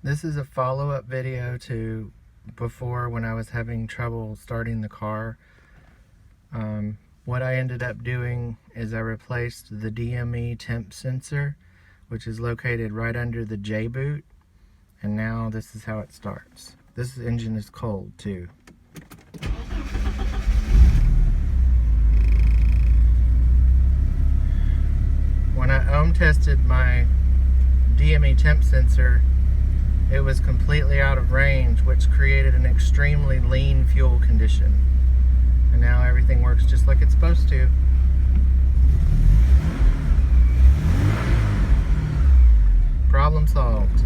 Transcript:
This is a follow-up video to before when I was having trouble starting the car. What I ended up doing is I replaced the DME temp sensor, which is located right under the J boot, and now this is how it starts. This engine is cold too. When I ohm tested my DME temp sensor, it was completely out of range, which created an extremely lean fuel condition. And now everything works just like it's supposed to. Problem solved.